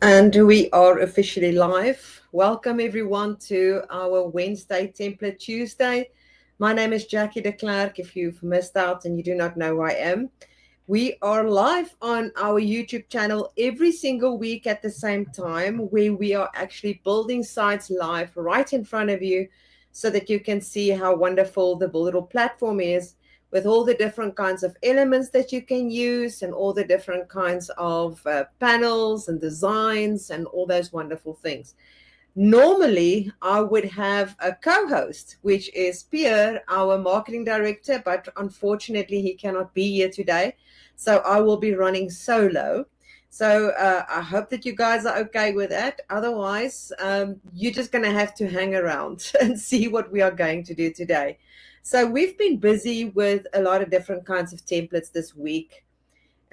And we are officially live. Welcome everyone to our Wednesday Template Tuesday. My name is Jackie de Klerk. If you've missed out and you do not know who I am, we are live on our YouTube channel every single week at the same time, where we are actually building sites live right in front of you so that you can see how wonderful the Builderall platform is, with all the different kinds of elements that you can use and all the different kinds of panels and designs and all those wonderful things. Normally, I would have a co-host, which is Pierre, our marketing director, but unfortunately he cannot be here today. So I will be running solo. So I hope that you guys are okay with that. Otherwise, you're just going to have to hang around and see what we are going to do today. So we've been busy with a lot of different kinds of templates this week.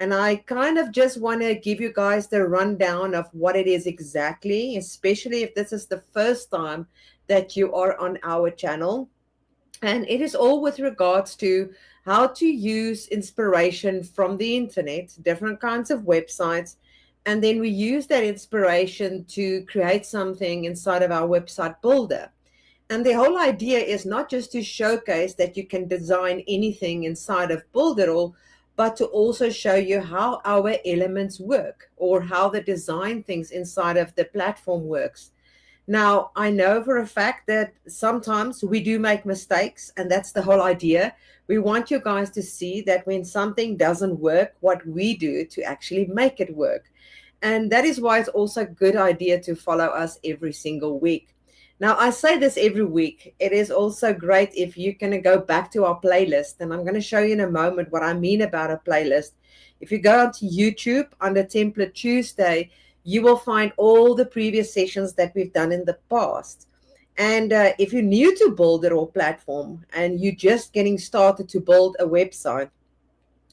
And I kind of just want to give you guys the rundown of what it is exactly, especially if this is the first time that you are on our channel. And it is all with regards to how to use inspiration from the internet, different kinds of websites, and then we use that inspiration to create something inside of our website builder. And the whole idea is not just to showcase that you can design anything inside of Builderall, but to also show you how our elements work, or how the design things inside of the platform works. Now, I know for a fact that sometimes we do make mistakes, and that's the whole idea. We want you guys to see that when something doesn't work, what we do to actually make it work. And that is why it's also a good idea to follow us every single week. Now, I say this every week. It is also great if you can go back to our playlist, and I'm going to show you in a moment what I mean about a playlist. If you go onto YouTube under Template Tuesday, you will find all the previous sessions that we've done in the past. And if you're new to Builderall platform and you're just getting started to build a website,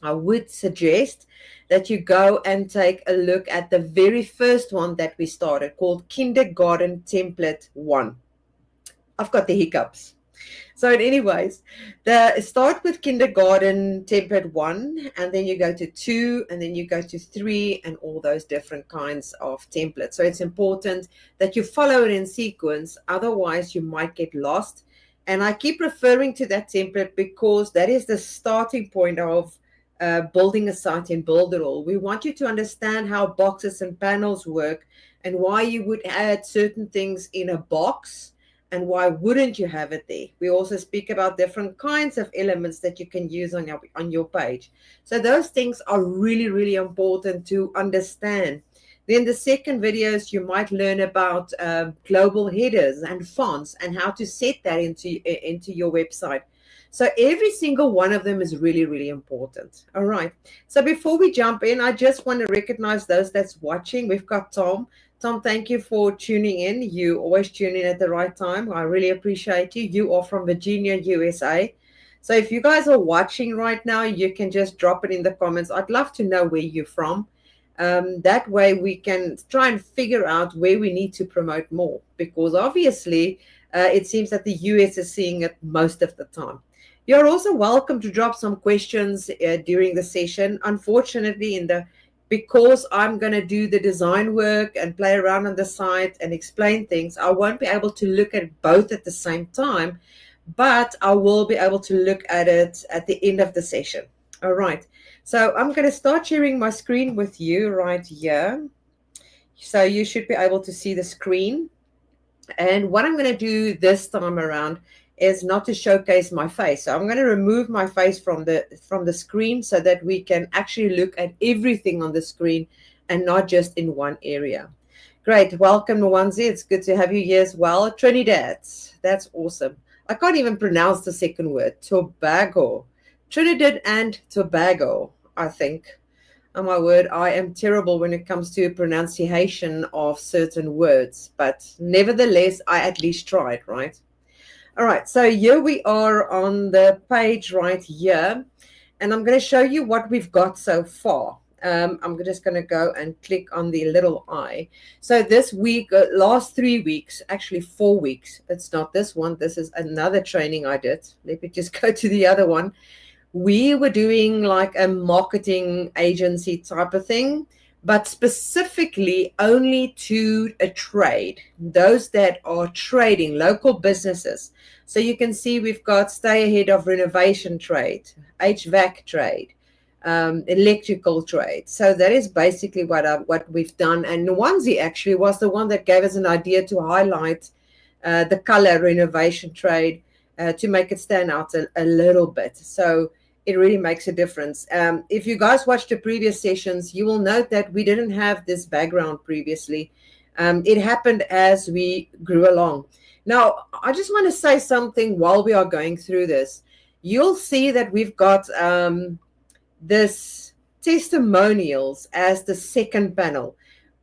I would suggest that you go and take a look at the very first one that we started, called Kindergarten Template 1. I've got the hiccups. So anyways, start with Kindergarten Template 1, and then you go to 2, and then you go to 3, and all those different kinds of templates. So it's important that you follow it in sequence, otherwise you might get lost. And I keep referring to that template because that is the starting point of building a site in Builderall. We want you to understand how boxes and panels work, and why you would add certain things in a box and why wouldn't you have it there. We also speak about different kinds of elements that you can use on your page. So those things are really, really important to understand. Then the second videos, you might learn about global headers and fonts and how to set that into your website. So every single one of them is really, really important. All right. So before we jump in, I just want to recognize those that's watching. We've got Tom. Tom, thank you for tuning in. You always tune in at the right time. I really appreciate you. You are from Virginia, USA. So if you guys are watching right now, you can just drop it in the comments. I'd love to know where you're from. That way we can try and figure out where we need to promote more, because obviously it seems that the US is seeing it most of the time. You're also welcome to drop some questions during the session. Unfortunately, because I'm going to do the design work and play around on the site and explain things, I won't be able to look at both at the same time, but I will be able to look at it at the end of the session. All right. So I'm going to start sharing my screen with you right here. So you should be able to see the screen. And what I'm going to do this time around is not to showcase my face. So I'm going to remove my face from the screen so that we can actually look at everything on the screen and not just in one area. Great. Welcome, Nwanzi. It's good to have you here as well. Trinidad. That's awesome. I can't even pronounce the second word. Tobago. Trinidad and Tobago, I think. Oh my word, I am terrible when it comes to pronunciation of certain words, but nevertheless, I at least tried, right? All right, so here we are on the page right here, and I'm going to show you what we've got so far. I'm just going to go and click on the little eye. So this week, last 3 weeks, actually 4 weeks, it's not this one, this is another training I did. Let me just go to the other one. We were doing like a marketing agency type of thing, but specifically only to a trade, those that are trading, local businesses. So you can see we've got stay ahead of renovation trade, HVAC trade, electrical trade. So that is basically what we've done. And Nwanzi actually was the one that gave us an idea to highlight the color renovation trade to make it stand out a little bit. So it really makes a difference. If you guys watched the previous sessions, you will note that we didn't have this background previously. It happened as we grew along. Now, I just want to say something while we are going through this. You'll see that we've got this testimonials as the second panel.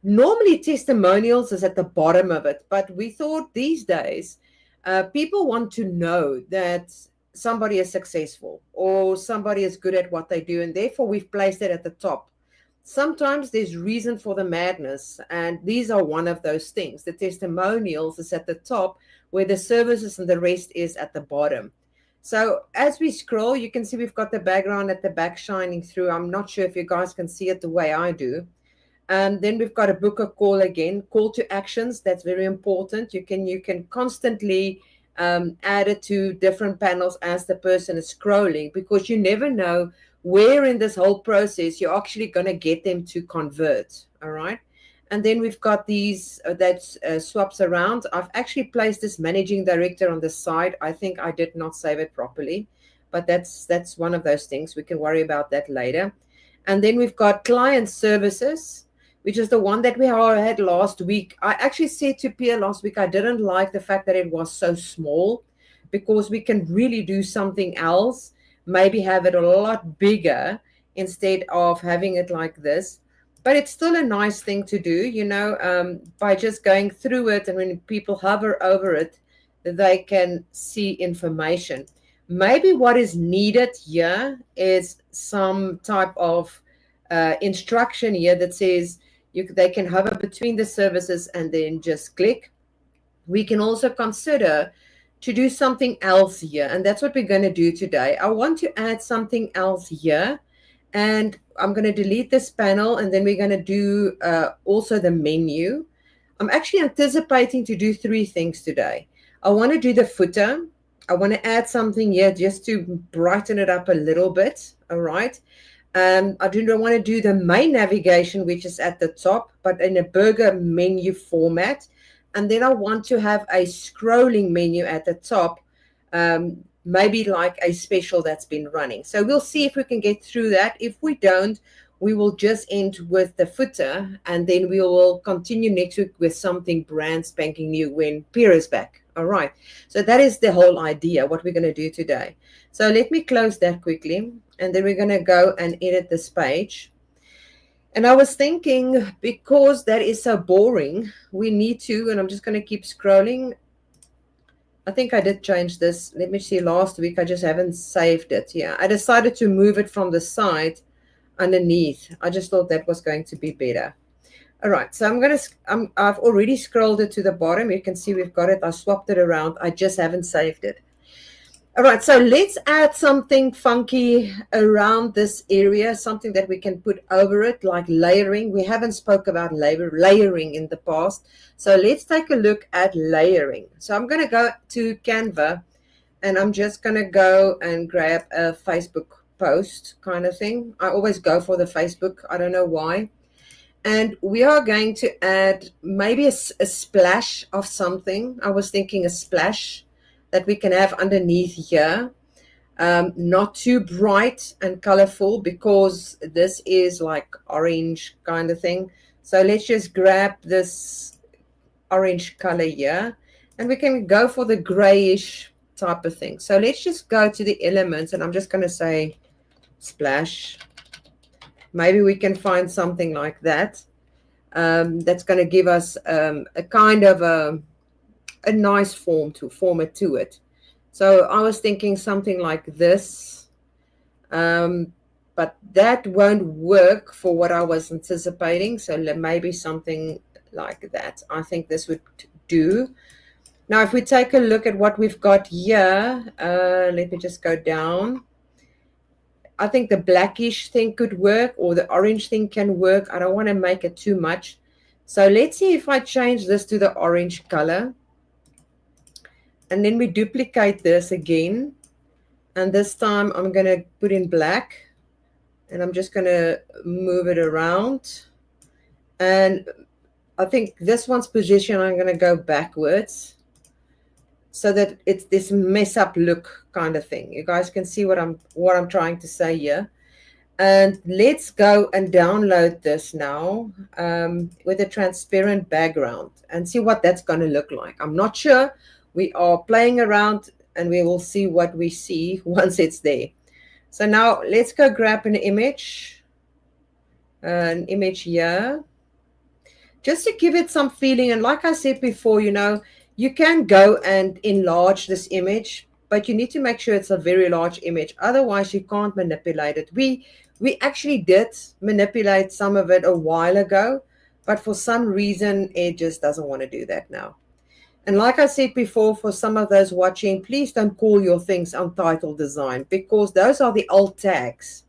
Normally, testimonials is at the bottom of it, but we thought these days people want to know that somebody is successful or somebody is good at what they do, and therefore we've placed it at the top. Sometimes there's reason for the madness, and these are one of those things. The testimonials is at the top, where the services and the rest is at the bottom. So as we scroll, you can see we've got the background at the back shining through. I'm not sure if you guys can see it the way I do. And then we've got a book a call again, call to actions. That's very important. You can constantly add it to different panels as the person is scrolling, because you never know where in this whole process you're actually going to get them to convert. All right. And then we've got these that swaps around. I've actually placed this managing director on the side. I think I did not save it properly, but that's one of those things. We can worry about that later. And then we've got client services, which is the one that we had last week. I actually said to Pierre last week, I didn't like the fact that it was so small, because we can really do something else, maybe have it a lot bigger instead of having it like this. But it's still a nice thing to do, by just going through it. And when people hover over it, they can see information. Maybe what is needed here is some type of instruction here that says they can hover between the services and then just click. We can also consider to do something else here, and that's what we're going to do today. I want to add something else here, and I'm going to delete this panel, and then we're going to do also the menu. I'm actually anticipating to do 3 things today. I want to do the footer. I want to add something here just to brighten it up a little bit. All right. I do not want to do the main navigation, which is at the top, but in a burger menu format. And then I want to have a scrolling menu at the top, maybe like a special that's been running. So we'll see if we can get through that. If we don't, we will just end with the footer, and then we will continue next week with something brand spanking new when Pierre is back. All right. So that is the whole idea, what we're going to do today. So let me close that quickly, and then we're going to go and edit this page. And I was thinking, because that is so boring, we need to, and I'm just going to keep scrolling. I think I did change this. Let me see, last week, I just haven't saved it. Yeah, I decided to move it from the side underneath. I just thought that was going to be better. All right, so I've already scrolled it to the bottom. You can see we've got it. I swapped it around. I just haven't saved it. All right, so let's add something funky around this area, something that we can put over it, like layering. We haven't spoke about layering in the past. So let's take a look at layering. So I'm going to go to Canva, and I'm just going to go and grab a Facebook post kind of thing. I always go for the Facebook. I don't know why. And we are going to add maybe a splash of something. I was thinking a splash that we can have underneath here. Not too bright and colorful, because this is like orange kind of thing. So let's just grab this orange color here, and we can go for the grayish type of thing. So let's just go to the elements, and I'm just going to say splash. Maybe we can find something like that. That's going to give us a kind of a nice format to it. So I was thinking something like this, but that won't work for what I was anticipating. So maybe something like that. I think this would do. Now, if we take a look at what we've got here, let me just go down. I think the blackish thing could work, or the orange thing can work. I don't want to make it too much. So let's see if I change this to the orange color. And then we duplicate this again. And this time I'm going to put in black. And I'm just going to move it around. And I think this one's position, I'm going to go backwards, so that it's this mess up look kind of thing. You guys can see what I'm trying to say here. And let's go and download this now with a transparent background and see what that's going to look like. I'm not sure. We are playing around and we will see what we see once it's there. So now let's go grab an image here, just to give it some feeling. And like I said before, you can go and enlarge this image, but you need to make sure it's a very large image. Otherwise, you can't manipulate it. We actually did manipulate some of it a while ago, but for some reason, it just doesn't want to do that now. And like I said before, for some of those watching, please don't call your things Untitled Design, because those are the alt tags.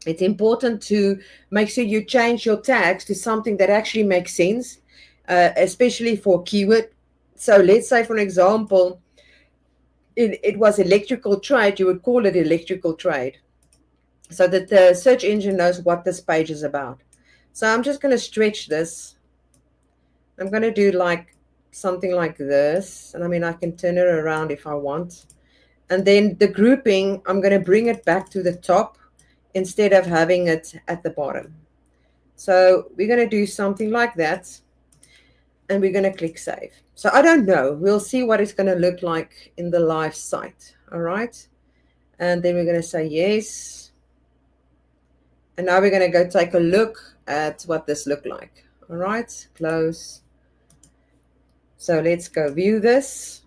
It's important to make sure you change your tags to something that actually makes sense, especially for keyword. So let's say, for example, it was electrical trade, you would call it electrical trade, so that the search engine knows what this page is about. So I'm just going to stretch this. I'm going to do like something like this. And I mean, I can turn it around if I want. And then the grouping, I'm going to bring it back to the top instead of having it at the bottom. So we're going to do something like that. And we're going to click save. So I don't know. We'll see what it's going to look like in the live site. All right. And then we're going to say yes. And now we're going to go take a look at what this looked like. All right. Close. So let's go view this.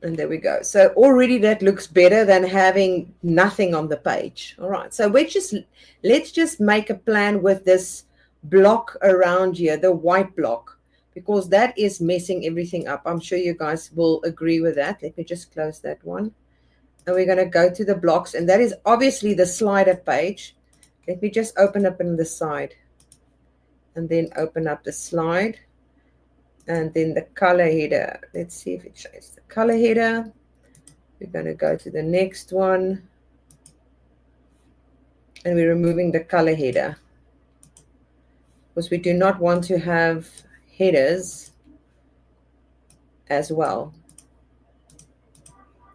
And there we go. So already that looks better than having nothing on the page. All right. So let's just make a plan with this block around here, the white block, because that is messing everything up. I'm sure you guys will agree with that. Let me just close that one. And we're going to go to the blocks. And that is obviously the slider page. Let me just open up on the side. And then open up the slide. And then the color header. Let's see if it shows the color header. We're going to go to the next one. And we're removing the color header, because we do not want to have headers as well.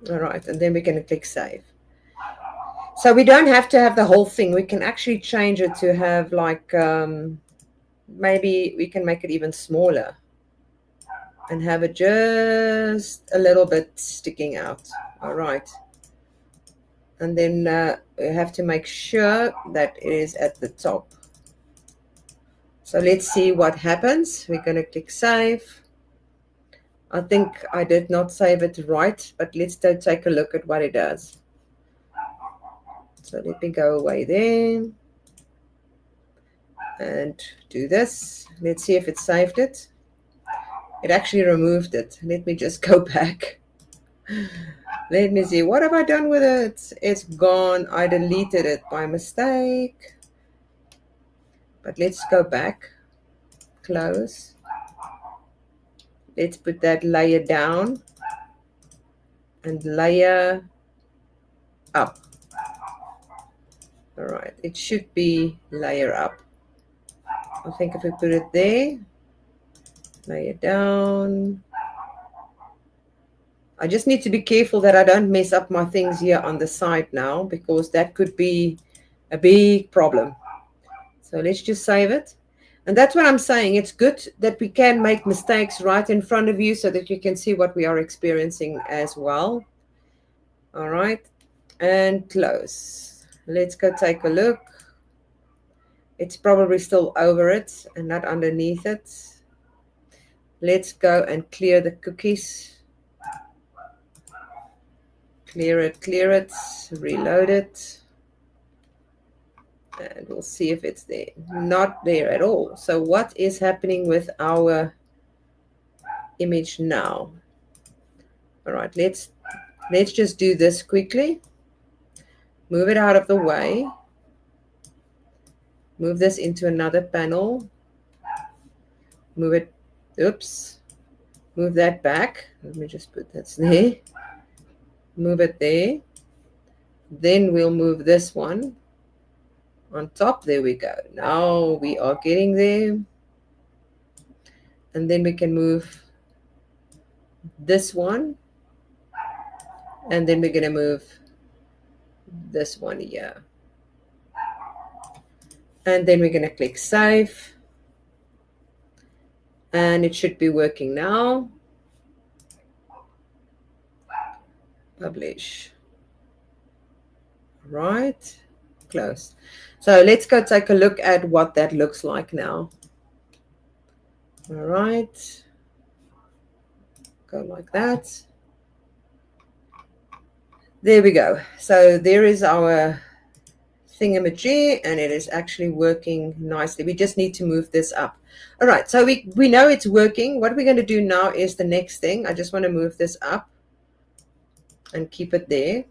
All right. And then we're going to click save. So we don't have to have the whole thing. We can actually change it to have like, maybe we can make it even smaller and have it just a little bit sticking out. All right. And then we have to make sure that it is at the top. So let's see what happens. We're going to click save. I think I did not save it right, but let's take a look at what it does. So let me go away there and do this. Let's see if it saved it. It actually removed it. Let me just go back. Let me see. What have I done with it? It's gone. I deleted it by mistake. But let's go back. Close. Let's put that layer down and layer up. All right. It should be layer up. I think if we put it there, layer down. I just need to be careful that I don't mess up my things here on the side now, because that could be a big problem. So let's just save it. And that's what I'm saying. It's good that we can make mistakes right in front of you so that you can see what we are experiencing as well. All right. and close. Let's go take a look. It's probably still over it and not underneath it. Let's go and clear the cookies. Clear it, reload it. And we'll see if it's there. Not there at all. So what is happening with our image now? All right, let's just do this quickly. Move it out of the way. Move this into another panel. Move it, oops. Move that back. Let me just put that there. Move it there. Then we'll move this one on top. There we go. Now we are getting there. And then we can move this one. And then we're going to move this one here. And then we're going to click save. And it should be working now. Publish. Right. Close. So let's go take a look at what that looks like now. All right. Go like that. There we go. So there is our thingamajig, and it is actually working nicely. We just need to move this up. All right, so we know it's working. What we're going to do now is the next thing. I just want to move this up and keep it there.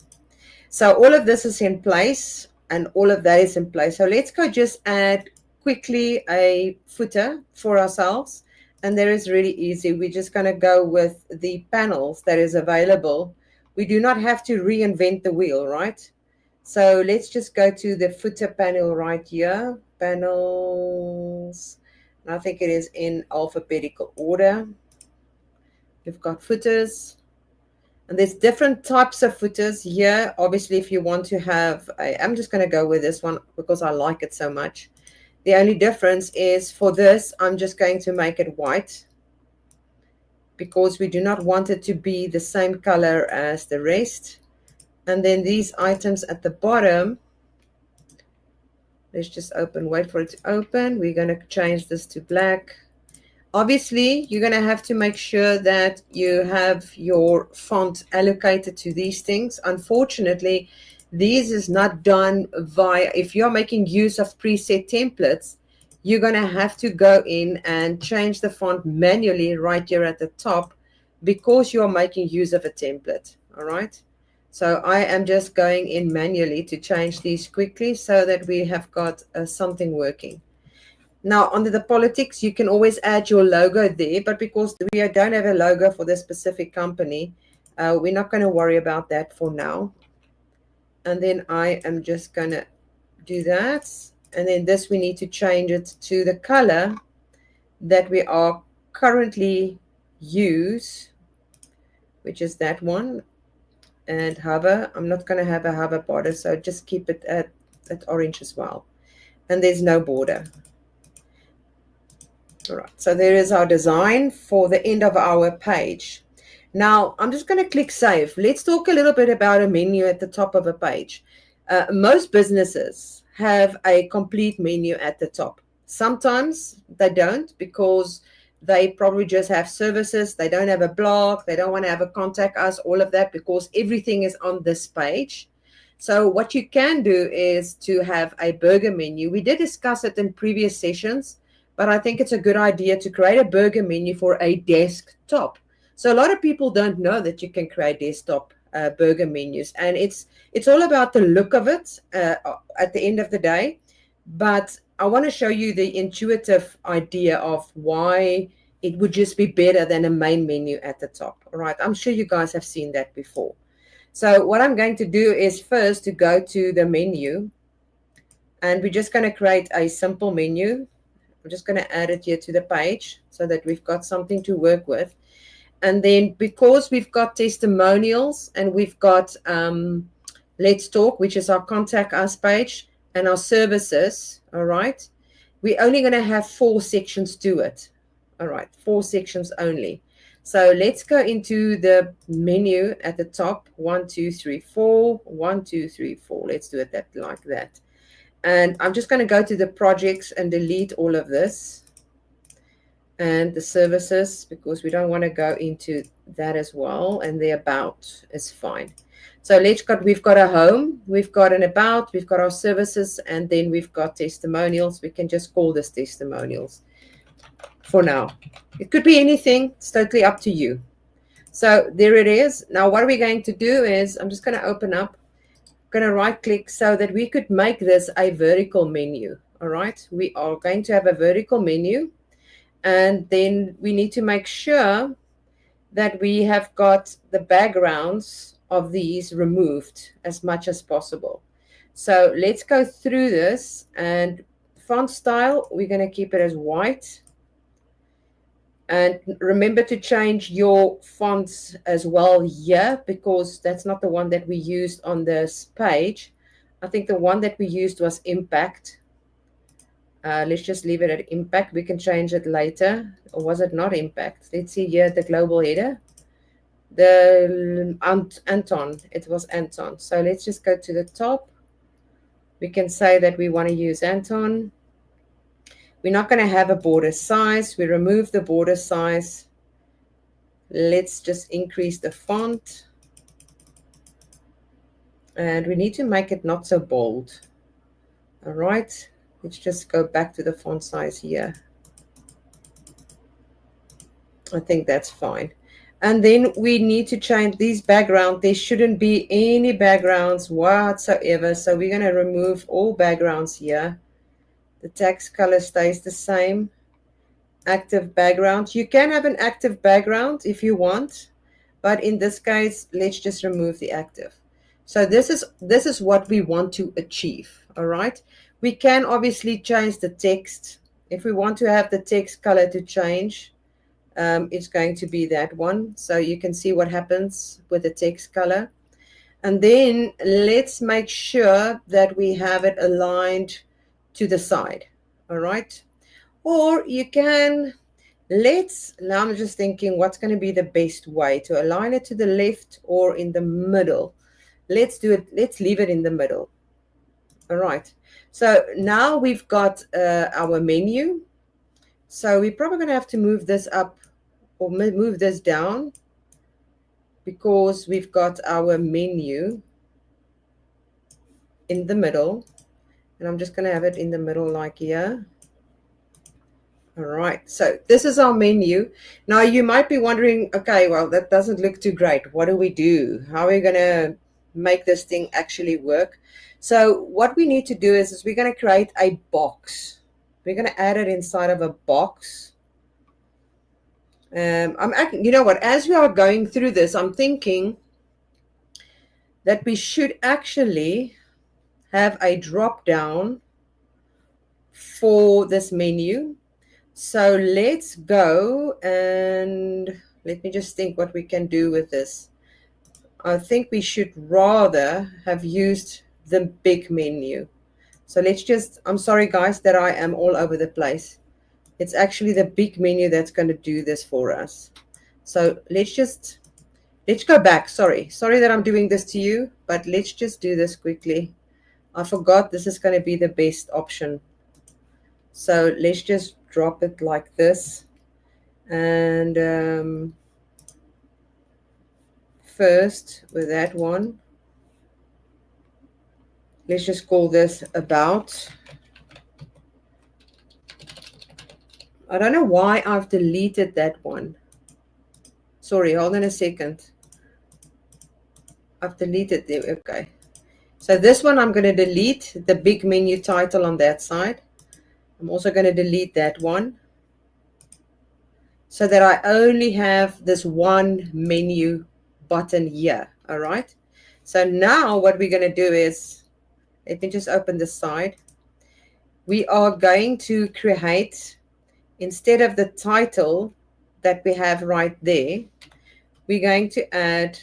So all of this is in place, and all of that is in place. So let's go just add quickly a footer for ourselves. And there is really easy. We're just going to go with the panels that is available. We do not have to reinvent the wheel, right? So let's just go to the footer panel right here. Panels. And I think it is in alphabetical order. We've got footers. And there's different types of footers here. Obviously, if you want to have, I'm just going to go with this one because I like it so much. The only difference is for this, I'm just going to make it white because we do not want it to be the same color as the rest. And then these items at the bottom, let's just wait for it to open. We're going to change this to black. Obviously, you're going to have to make sure that you have your font allocated to these things. Unfortunately, these is not done via, if you're making use of preset templates, you're going to have to go in and change the font manually right here at the top because you're making use of a template. All right. So I am just going in manually to change these quickly so that we have got something working. Now, under the politics, you can always add your logo there, but because we don't have a logo for this specific company, we're not going to worry about that for now. And then I am just going to do that. And then this, we need to change it to the color that we are currently use, which is that one. And hover, I'm not going to have a hover border, so just keep it at orange as well. And there's no border. All right, so there is our design for the end of our page. Now, I'm just going to click save. Let's talk a little bit about a menu at the top of a page. Most businesses have a complete menu at the top. Sometimes they don't because they probably just have services. They don't have a blog. They don't want to have a contact us, all of that, because everything is on this page. So what you can do is to have a burger menu. We did discuss it in previous sessions, but I think it's a good idea to create a burger menu for a desktop. So a lot of people don't know that you can create desktop burger menus, and it's all about the look of it at the end of the day. But I want to show you the intuitive idea of why it would just be better than a main menu at the top. All right, I'm sure you guys have seen that before. So what I'm going to do is first to go to the menu, and we're just going to create a simple menu. I'm just going to add it here to the page so that we've got something to work with. And then because we've got testimonials and we've got Let's Talk, which is our contact us page, and our services, all right, we're only going to have 4 sections to it. All right, 4 sections only. So let's go into the menu at the top. 1, 2, 3, 4. 1, 2, 3, 4. Let's do it like that. And I'm just going to go to the projects and delete all of this and the services, because we don't want to go into that as well. And the about is fine. So we've got a home, we've got an about, we've got our services, and then we've got testimonials. We can just call this testimonials for now. It could be anything. It's totally up to you. So there it is. Now what we're going to do is I'm just going to open up, going to right click so that we could make this a vertical menu. All right. We are going to have a vertical menu, and then we need to make sure that we have got the backgrounds of these removed as much as possible. So let's go through this, and font style, we're going to keep it as white. And remember to change your fonts as well here, because that's not the one that we used on this page. I think the one that we used was Impact. Let's just leave it at Impact. We can change it later. Or was it not Impact? Let's see here, the global header. The Anton. It was Anton. So let's just go to the top. We can say that we want to use Anton. We're not going to have a border size. We remove the border size. Let's just increase the font. And we need to make it not so bold. All right. Let's just go back to the font size here. I think that's fine. And then we need to change these backgrounds. There shouldn't be any backgrounds whatsoever. So we're going to remove all backgrounds here. The text color stays the same. Active background. You can have an active background if you want, but in this case, let's just remove the active. So this is what we want to achieve. All right. We can obviously change the text. If we want to have the text color to change, it's going to be that one. So you can see what happens with the text color. And then let's make sure that we have it aligned to the side. All right. Or you can, now I'm just thinking what's going to be the best way to align it to the left or in the middle. Let's do it. Let's leave it in the middle. All right. So now we've got our menu. So we're probably going to have to move this up or move this down, because we've got our menu in the middle. And I'm just going to have it in the middle like here. All right, so this is our menu. Now you might be wondering, okay, well, that doesn't look too great. What do we do? How are we going to make this thing actually work? So what we need to do is we're going to create a box. We're going to add it inside of a box. You know what, as we are going through this, I'm thinking that we should actually have a drop down for this menu. So let's go and let me just think what we can do with this. I think we should rather have used the big menu. So let's just, I'm sorry guys that I am all over the place. It's actually the big menu that's going to do this for us. So let's go back. Sorry that I'm doing this to you, but let's just do this quickly. I forgot this is going to be the best option. So let's just drop it like this. And first with that one, let's just call this about. I don't know why I've deleted that one. Sorry, hold on a second. I've deleted it. Okay. So this one I'm going to delete the big menu title on that side. I'm also going to delete that one so that I only have this one menu button here. All right. So now what we're going to do is, let me just open this side. We are going to create, instead of the title that we have right there, we're going to add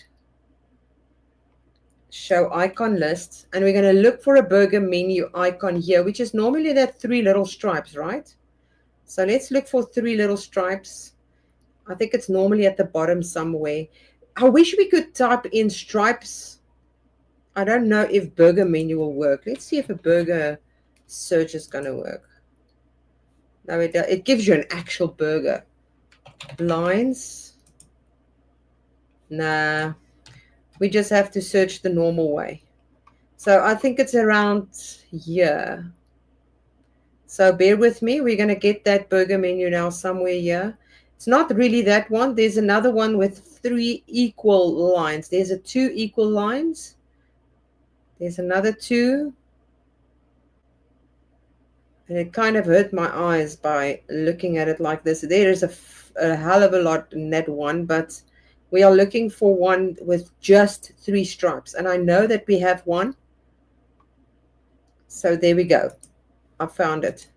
show icon list, and we're going to look for a burger menu icon here, which is normally that 3 little stripes, right? So let's look for 3 little stripes. I think it's normally at the bottom somewhere. I wish we could type in stripes. I don't know if burger menu will work. Let's see if a burger search is going to work. No, it gives you an actual burger. Lines. Nah, we just have to search the normal way. So I think it's around here. So bear with me. We're going to get that burger menu now somewhere here. It's not really that one. There's another one with 3 equal lines. There's a 2 equal lines. There's another 2. And it kind of hurt my eyes by looking at it like this. There is a hell of a lot in that one, but we are looking for one with just 3 stripes. And I know that we have one. So there we go. I found it.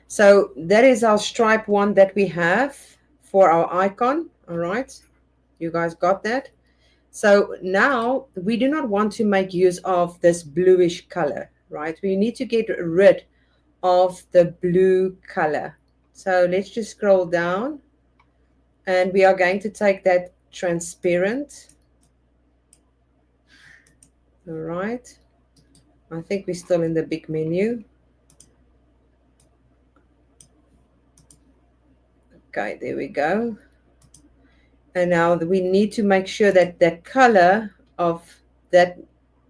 So that is our stripe one that we have for our icon. All right. You guys got that? So now we do not want to make use of this bluish color, right? We need to get rid of the blue color. So let's just scroll down, and we are going to take that transparent. All right. I think we're still in the big menu. Okay, there we go. And now we need to make sure that the color of that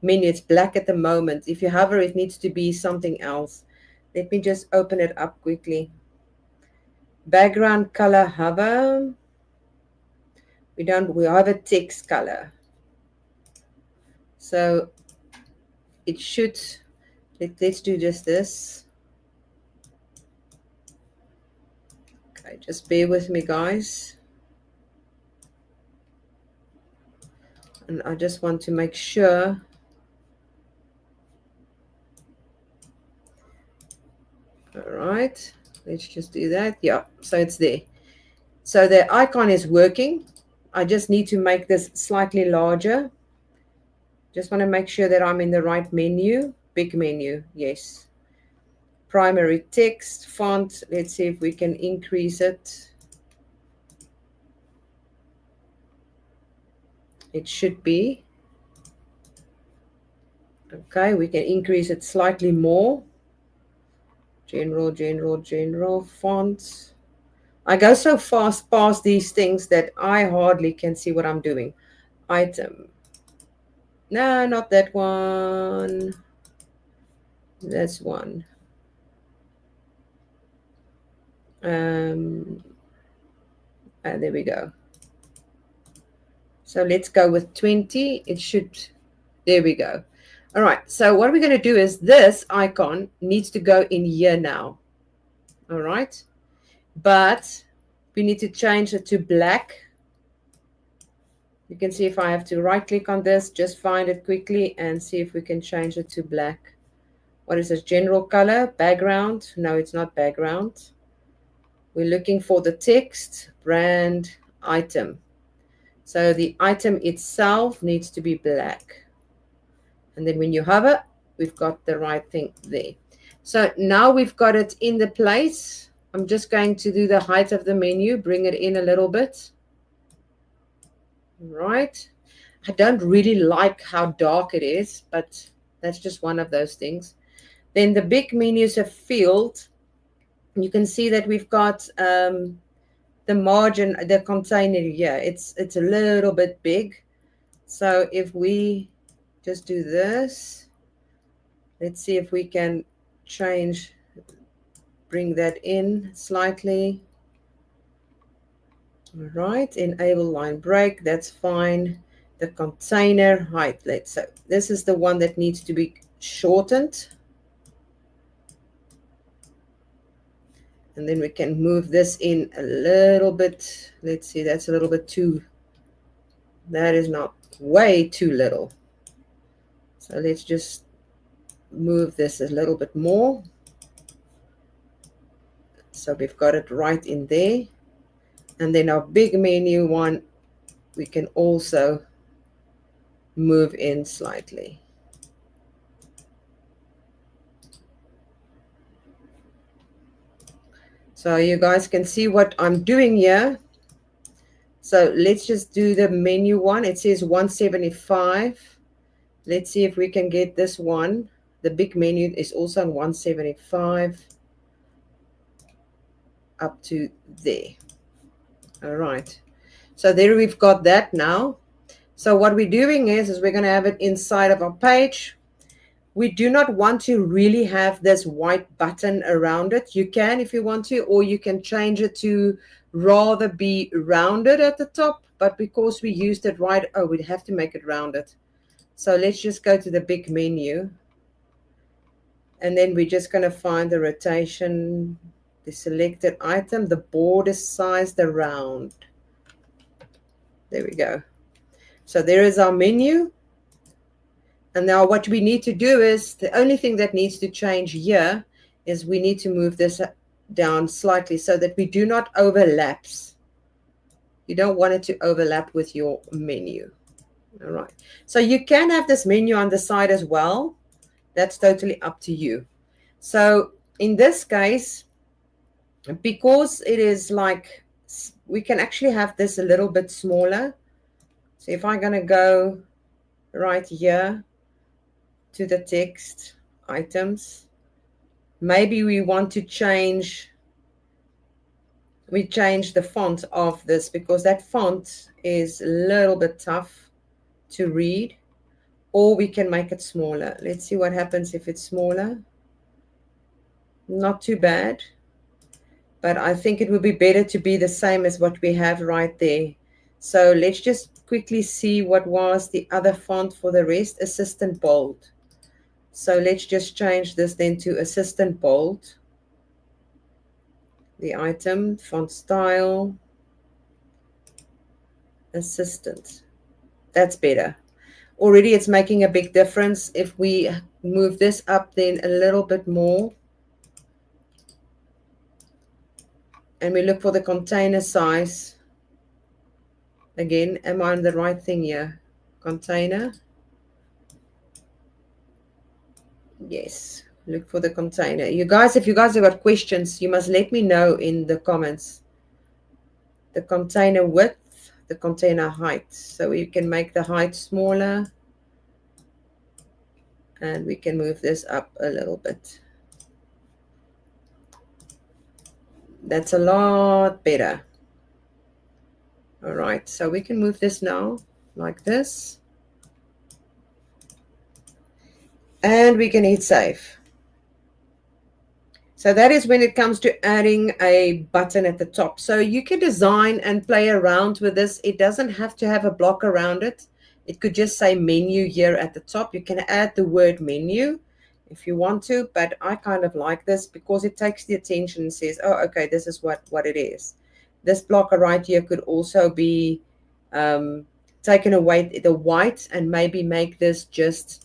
menu, it's black at the moment. If you hover, it needs to be something else. Let me just open it up quickly. Background color hover. We have a text color. So it should, let's do just this. Okay, just bear with me, guys. And I just want to make sure. All right, let's just do that. Yeah, so it's there. So the icon is working. I just need to make this slightly larger. Just want to make sure that I'm in the right menu. Big menu, yes. Primary text, font. Let's see if we can increase it. It should be. Okay, we can increase it slightly more. General, font. I go so fast past these things that I hardly can see what I'm doing. Item. No, not that one. That's one. There we go. So let's go with 20. It should, there we go. All right, so what we're going to do is this icon needs to go in here now. All right, but we need to change it to black. You can see if I have to right click on this, just find it quickly and see if we can change it to black. What is this? General color, background. No, it's not background. We're looking for the text, brand, item. So the item itself needs to be black. And then when you hover, we've got the right thing there. So now we've got it in the place. I'm just going to do the height of the menu, bring it in a little bit. Right. I don't really like how dark it is, but that's just one of those things. Then the big menu is a field. You can see that we've got the margin, the container here. It's a little bit big. So if we just do this, let's see if we can change, bring that in slightly. All right, enable line break, that's fine. The container height, so this is the one that needs to be shortened. And then we can move this in a little bit. Let's see, that's a little bit too, that is not, way too little. So let's just move this a little bit more. So we've got it right in there. And then our big menu one, we can also move in slightly. So you guys can see what I'm doing here. So let's just do the menu one. It says 175. Let's see if we can get this one. The big menu is also on 175 up to there. All right. So there we've got that now. So what we're doing is we're going to have it inside of our page. We do not want to really have this white button around it. You can if you want to, or you can change it to rather be rounded at the top. But because we used it right, oh, we'd have to make it rounded. So let's just go to the big menu. And then we're just going to find the rotation, the selected item, the border size, the round. There we go. So there is our menu. And now what we need to do is, the only thing that needs to change here is we need to move this down slightly so that we do not overlaps. You don't want it to overlap with your menu. All right. So you can have this menu on the side as well. That's totally up to you. So in this case, because it is like, we can actually have this a little bit smaller. So if I'm going to go right here to the text items, maybe we want to change the font of this, because that font is a little bit tough to read, or we can make it smaller. Let's see what happens if it's smaller. Not too bad, but I think it would be better to be the same as what we have right there. So let's just quickly see what was the other font for the rest. Assistant bold. So let's just change this then to assistant bold. The item, font style, assistant. That's better. Already it's making a big difference. If we move this up then a little bit more, and we look for the container size. Again, am I on the right thing here? Container. Yes, look for the container. You guys, if you guys have got questions, you must let me know in the comments. The container width, the container height. So we can make the height smaller. And we can move this up a little bit. That's a lot better. All right, so we can move this now like this. And we can hit save. So that is when it comes to adding a button at the top. So you can design and play around with this. It doesn't have to have a block around it. It could just say menu here at the top. You can add the word menu if you want to, but I kind of like this because it takes the attention and says, oh, okay, this is what it is. This blocker right here could also be taken away, the white, and maybe make this just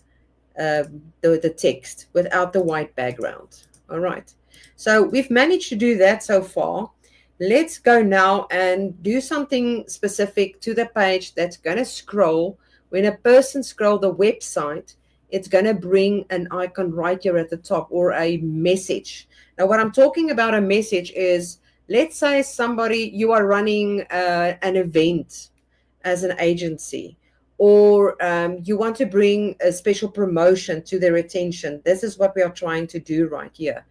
the text without the white background. All right. So we've managed to do that so far. Let's go now and do something specific to the page that's going to scroll. When a person scrolls the website, it's going to bring an icon right here at the top, or a message. Now, what I'm talking about a message is, let's say you are running an event as an agency, or you want to bring a special promotion to their attention. This is what we are trying to do right here.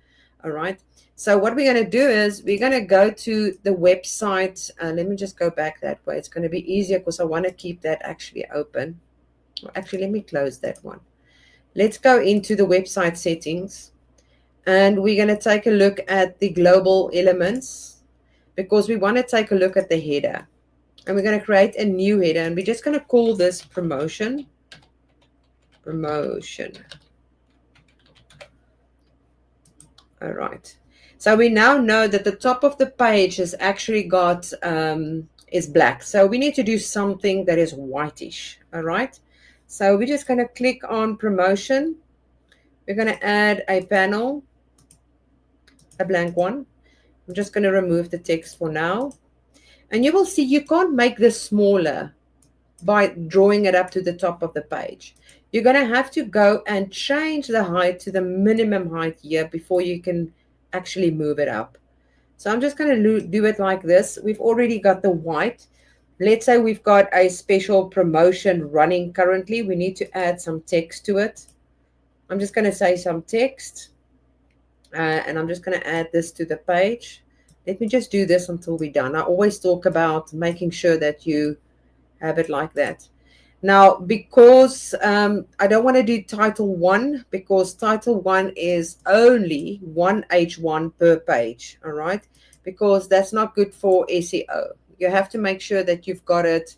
All right. So what we're going to do is we're going to go to the website. Let me just go back that way. It's going to be easier because I want to keep that actually open. Actually, let me close that one. Let's go into the website settings, and we're going to take a look at the global elements, because we want to take a look at the header. And we're going to create a new header, and we're just going to call this promotion. All right. So we now know that the top of the page has actually got is black. So we need to do something that is whitish. All right. So we're just going to click on promotion. We're going to add a panel, a blank one. I'm just going to remove the text for now. And you will see you can't make this smaller by drawing it up to the top of the page. You're going to have to go and change the height to the minimum height here before you can actually move it up. So I'm just going to do it like this. We've already got the white. Let's say we've got a special promotion running currently. We need to add some text to it. I'm just going to say some text, and I'm just going to add this to the page. Let me just do this until we're done. I always talk about making sure that you have it like that. Now, because I don't want to do title one, because title one is only one H1 per page, all right? Because that's not good for SEO. You have to make sure that you've got it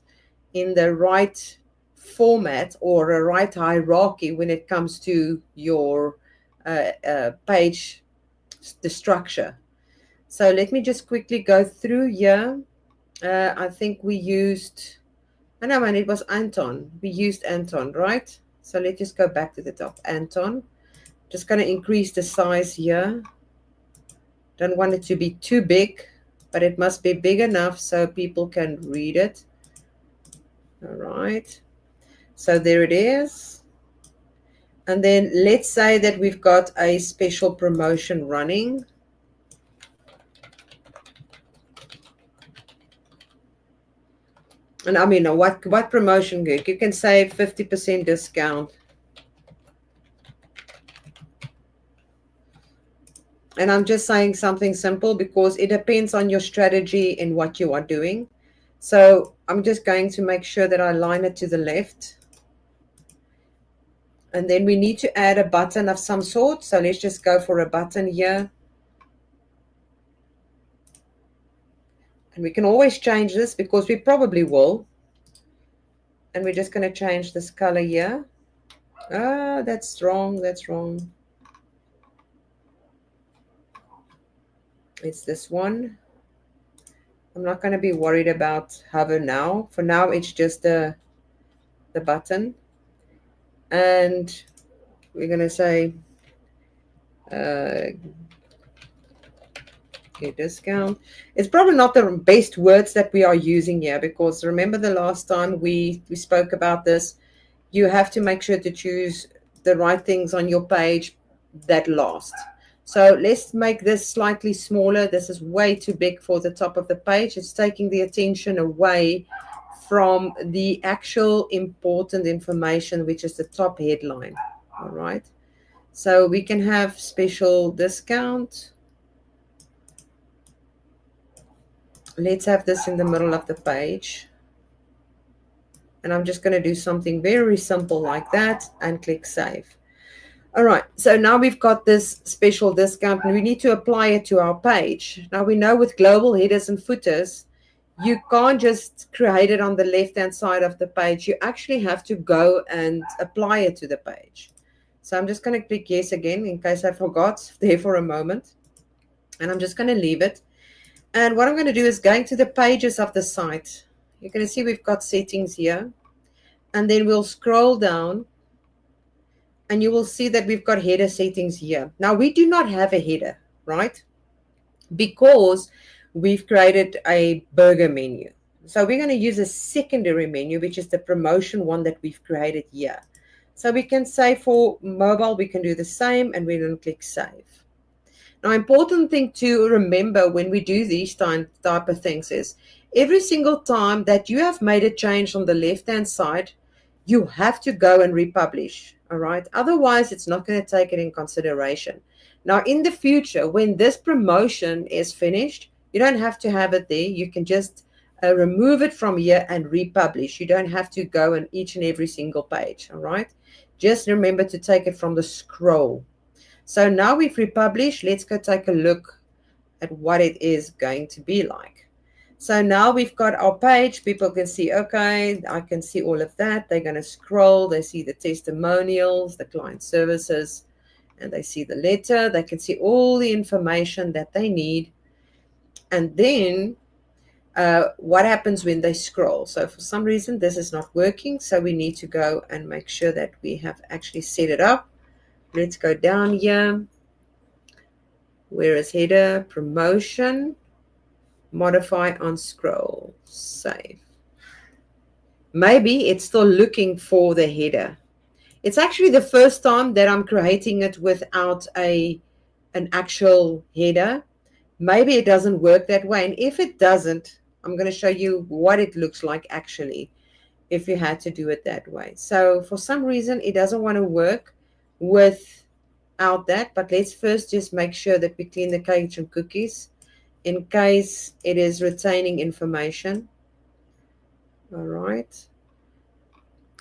in the right format or a right hierarchy when it comes to your page, the structure. So let me just quickly go through here. I think we used, I know, man, it was Anton. We used Anton, right? So let's just go back to the top. Anton. Just going to increase the size here. Don't want it to be too big, but it must be big enough so people can read it. All right. So there it is. And then let's say that we've got a special promotion running. And I mean, what promotion gig? You can say 50% discount. And I'm just saying something simple because it depends on your strategy and what you are doing. So I'm just going to make sure that I line it to the left. And then we need to add a button of some sort. So let's just go for a button here. And we can always change this because we probably will. And we're just going to change this color here. Ah, that's wrong. That's wrong. It's this one. I'm not going to be worried about hover now. For now, it's just the button. And we're going to say get discount. It's probably not the best words that we are using here because remember the last time we spoke about this, you have to make sure to choose the right things on your page that last. So let's make this slightly smaller. This is way too big for the top of the page. It's taking the attention away from the actual important information, which is the top headline. All right. So we can have special discount. Let's have this in the middle of the page. And I'm just going to do something very simple like that and click save. All right, so now we've got this special discount and we need to apply it to our page. Now we know with global headers and footers, you can't just create it on the left-hand side of the page. You actually have to go and apply it to the page. So I'm just going to click yes again in case I forgot there for a moment. And I'm just going to leave it. And what I'm going to do is going to the pages of the site. You're going to see we've got settings here. And then we'll scroll down. And you will see that we've got header settings here. Now, we do not have a header, right? Because we've created a burger menu. So we're going to use a secondary menu, which is the promotion one that we've created here. So we can say for mobile, we can do the same, and we're going to click save. Now, important thing to remember when we do these type of things is every single time that you have made a change on the left-hand side, you have to go and republish, all right? Otherwise, it's not going to take it in consideration. Now, in the future, when this promotion is finished, you don't have to have it there. You can just remove it from here and republish. You don't have to go on each and every single page, all right? Just remember to take it from the scroll. So now we've republished. Let's go take a look at what it is going to be like. So now we've got our page. People can see, okay, I can see all of that. They're going to scroll. They see the testimonials, the client services, and they see the letter. They can see all the information that they need. And then what happens when they scroll? So for some reason, this is not working. So we need to go and make sure that we have actually set it up. Let's go down here. Where is header? Promotion. Modify on scroll. Save. Maybe it's still looking for the header. It's actually the first time that I'm creating it without an actual header. Maybe it doesn't work that way. And if it doesn't, I'm going to show you what it looks like actually if you had to do it that way. So for some reason, it doesn't want to work without that. But let's first just make sure that we clean the cache and cookies in case it is retaining information. All right.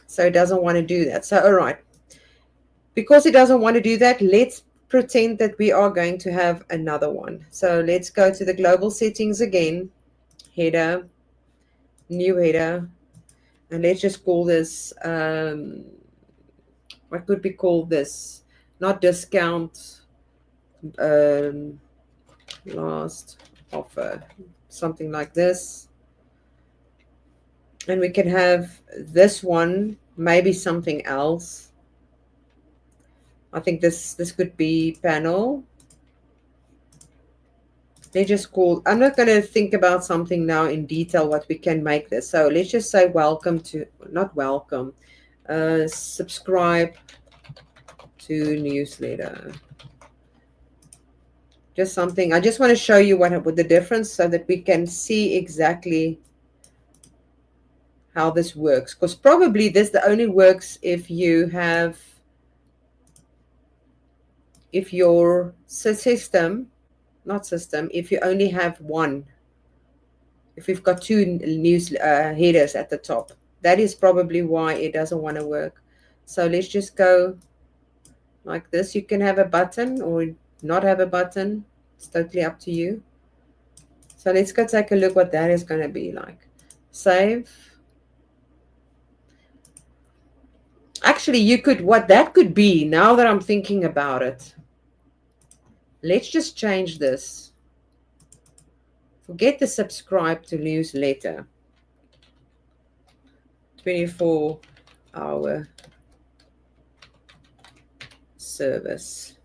So it doesn't want to do that. So, all right. Because it doesn't want to do that, let's pretend that we are going to have another one. So let's go to the global settings again, header, new header, and let's just call this, what could we call this? Not discount, last offer, something like this. And we can have this one, maybe something else. I think this could be panel. They just call, I'm not going to think about something now in detail what we can make this. So let's just say welcome to, not welcome, subscribe to newsletter. Just something, I just want to show you what the difference so that we can see exactly how this works. Because probably this only works if you have, if your system, not system, if you only have one. If we've got two news headers at the top, that is probably why it doesn't want to work. So let's just go like this. You can have a button or not have a button. It's totally up to you. So let's go take a look what that is going to be like. Save. Actually, you could, what that could be, now that I'm thinking about it, let's just change this. Forget the subscribe to newsletter. 24-hour service.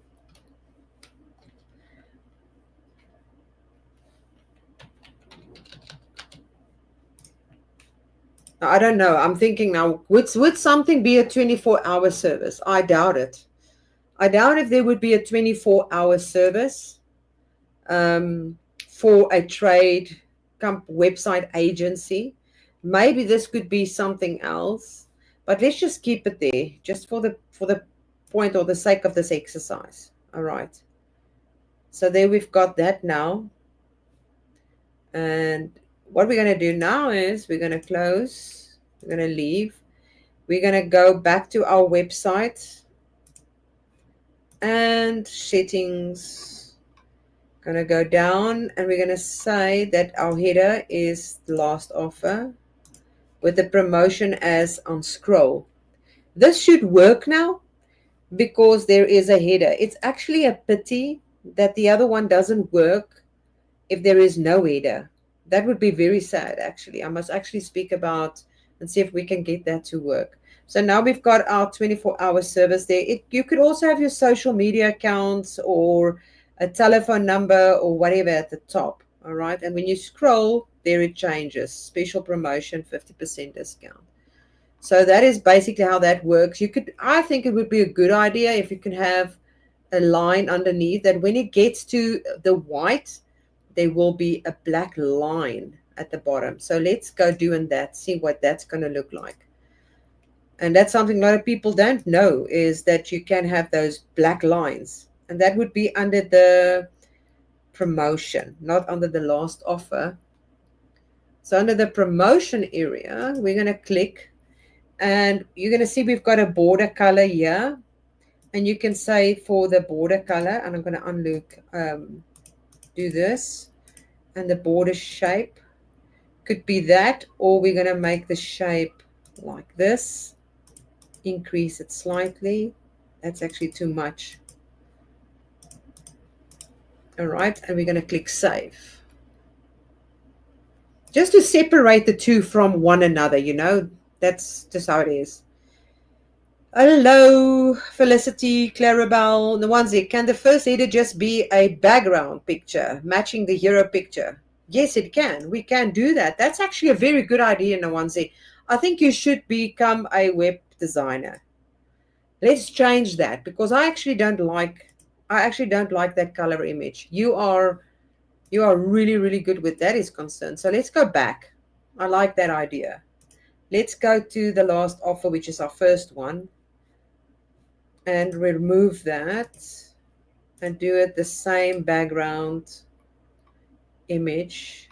I don't know. I'm thinking now, would something be a 24-hour service? I doubt it. I doubt if there would be a 24-hour service for a trade website agency. Maybe this could be something else, but let's just keep it there, just for the point or the sake of this exercise. All right. So there we've got that now. And what we're going to do now is we're going to close, we're going to leave, we're going to go back to our website and settings, going to go down, and we're going to say that our header is the last offer with the promotion as on scroll. This should work now because there is a header. It's actually a pity that the other one doesn't work if there is no header. That would be very sad, actually. I must actually speak about and see if we can get that to work. So now we've got our 24-hour service there. You could also have your social media accounts or a telephone number or whatever at the top. All right. And when you scroll, there it changes. Special promotion, 50% discount. So that is basically how that works. I think it would be a good idea if you can have a line underneath that when it gets to the white, there will be a black line at the bottom. So let's go doing that, see what that's going to look like. And that's something a lot of people don't know, is that you can have those black lines. And that would be under the promotion, not under the last offer. So under the promotion area, we're going to click. And you're going to see we've got a border color here. And you can say for the border color, and I'm going to unlock, do this. And the border shape could be that, or we're going to make the shape like this. Increase it slightly. That's actually too much. All right, and we're going to click save. Just to separate the two from one another, you know, that's just how it is. Hello, Felicity, Clarabelle, Nwanzi. Can the first header just be a background picture matching the hero picture? Yes, it can. We can do that. That's actually a very good idea, Nwanzi. I think you should become a web designer. Let's change that because I actually don't like that color image. You are You are really, really good with that is concerned. So let's go back. I like that idea. Let's go to the last offer, which is our first one, and remove that and do it the same background image,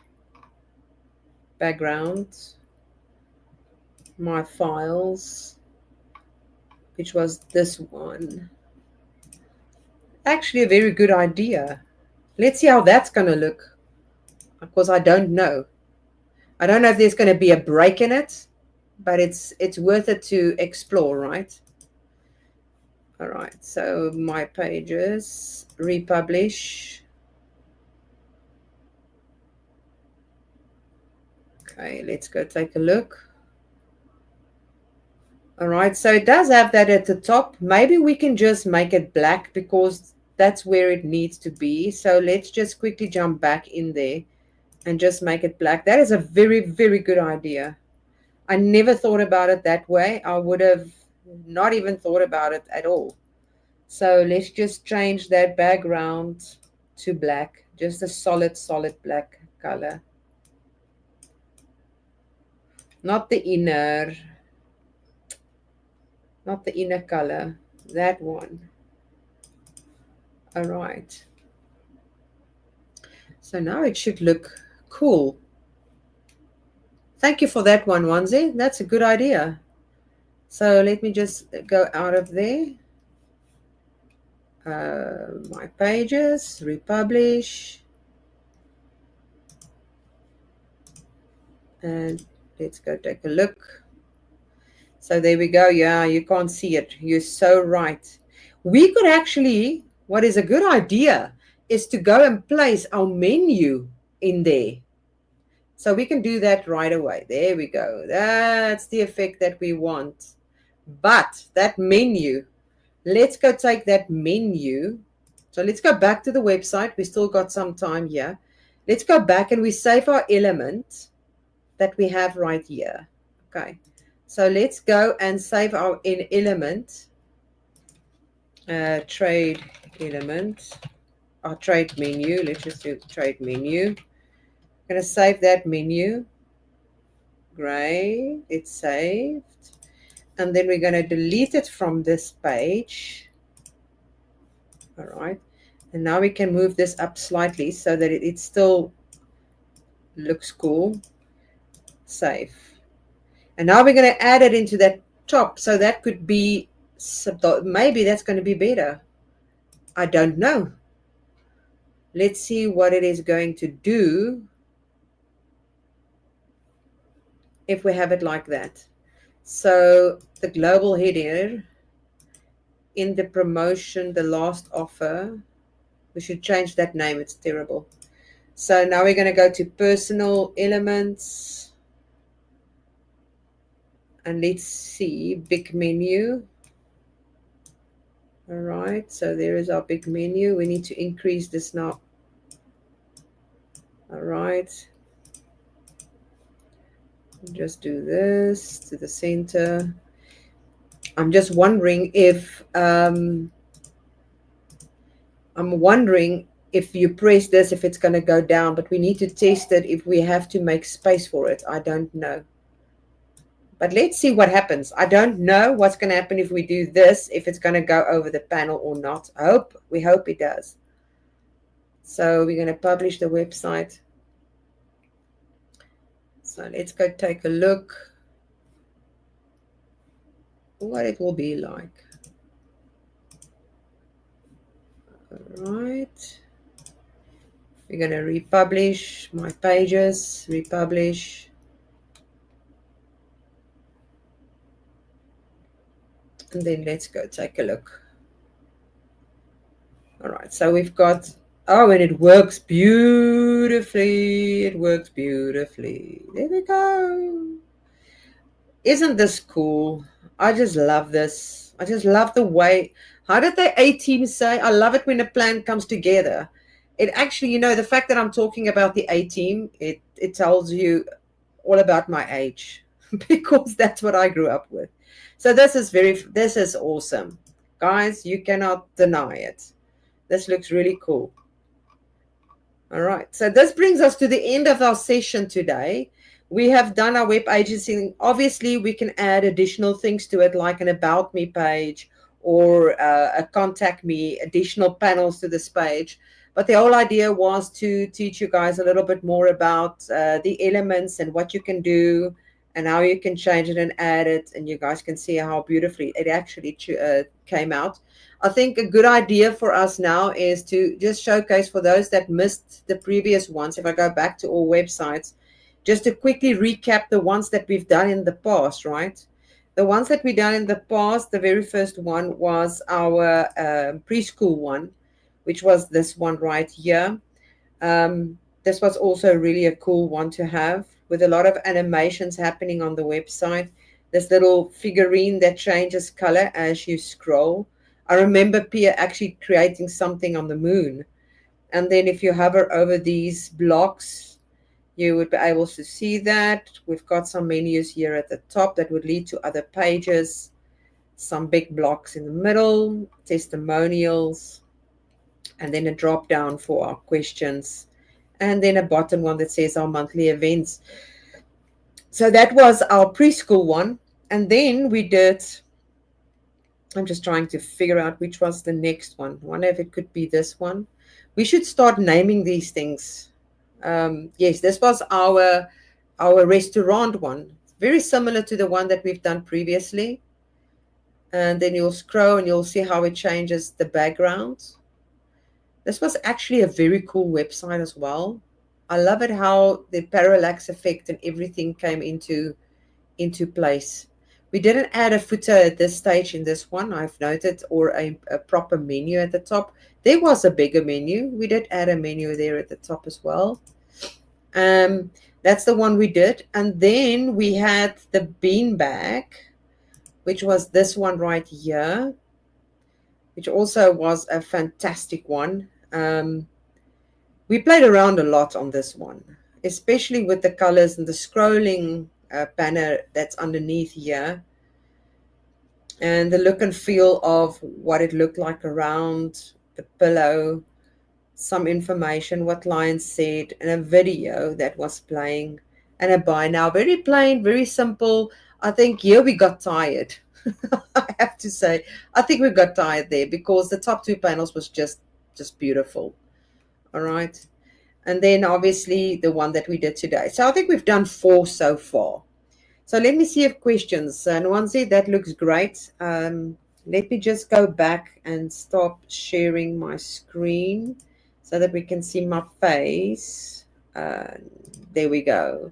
background, my files, which was this one. Actually, a very good idea. Let's see how that's going to look. Of course, I don't know. I don't know if there's going to be a break in it, but it's worth it to explore, right? All right, so my pages, republish. Okay, let's go take a look. All right, so it does have that at the top. Maybe we can just make it black because that's where it needs to be. So let's just quickly jump back in there and just make it black. That is a very, very good idea. I never thought about it that way. I would have not even thought about it at all. So let's just change that background to black, just a solid, solid black color. Not the inner color, that one. All right. So now it should look cool. Thank you for that one, Wanzi. That's a good idea. So let me just go out of there. My pages, republish. And let's go take a look. So there we go. Yeah, you can't see it. You're so right. We could actually, what is a good idea is to go and place our menu in there. So we can do that right away. There we go. That's the effect that we want. But that menu, let's go take that menu. So let's go back to the website. We still got some time here. Let's go back and we save our element that we have right here. Okay. So let's go and save our element, trade element, our trade menu. Let's just do trade menu. I'm going to save that menu. Great. It's saved. And then we're going to delete it from this page. All right. And now we can move this up slightly so that it still looks cool. Save. And now we're going to add it into that top. So that could be, maybe that's going to be better. I don't know. Let's see what it is going to do if we have it like that. So the global header in the promotion, the last offer, we should change that name. It's terrible. So now we're going to go to personal elements. And let's see, big menu. All right, so there is our big menu. We need to increase this now. All right. Just do this to the center. I'm just wondering if, you press this, if it's going to go down, but we need to test it if we have to make space for it. I don't know. But let's see what happens. I don't know what's going to happen if we do this, if it's going to go over the panel or not. We hope it does. So we're going to publish the website. So let's go take a look what it will be like. All right. We're going to republish my pages, republish. And then let's go take a look. All right, so we've got, and it works beautifully. It works beautifully. There we go. Isn't this cool? I just love this. I just love the way, how did the A-team say? I love it when a plan comes together. It actually, the fact that I'm talking about the A-team, it tells you all about my age because that's what I grew up with. So this is awesome. Guys, you cannot deny it. This looks really cool. All right. So this brings us to the end of our session today. We have done our web agency. Obviously, we can add additional things to it, like an About Me page or a Contact Me, additional panels to this page. But the whole idea was to teach you guys a little bit more about the elements and what you can do and how you can change it and add it. And you guys can see how beautifully it actually came out. I think a good idea for us now is to just showcase for those that missed the previous ones. If I go back to all websites, just to quickly recap the ones that we've done in the past, right? The ones that we've done in the past, the very first one was our preschool one, which was this one right here. This was also really a cool one to have with a lot of animations happening on the website. This little figurine that changes color as you scroll. I remember Pia actually creating something on the moon. And then if you hover over these blocks, you would be able to see that. We've got some menus here at the top that would lead to other pages. Some big blocks in the middle, testimonials, and then a drop down for our questions. And then a bottom one that says our monthly events. So that was our preschool one. And then we did, I'm just trying to figure out which was the next one. I wonder if it could be this one. We should start naming these things. Yes, this was our restaurant one. Very similar to the one that we've done previously. And then you'll scroll and you'll see how it changes the background. This was actually a very cool website as well. I love it how the parallax effect and everything came into place. We didn't add a footer at this stage in this one, I've noted, or a proper menu at the top. There was a bigger menu. We did add a menu there at the top as well. That's the one we did. And then we had the beanbag, which was this one right here, which also was a fantastic one. We played around a lot on this one, especially with the colors and the scrolling banner that's underneath here, and the look and feel of what it looked like around the pillow, some information, what clients said, and a video that was playing, and a buy now. Very plain, very simple. I think here we got tired. I have to say, I think we got tired there because the top two panels was just beautiful. All right. And then obviously the one that we did today. So I think we've done 4 so far. So let me see if questions. And Nwanzi, that looks great. Let me just go back and stop sharing my screen so that we can see my face. There we go.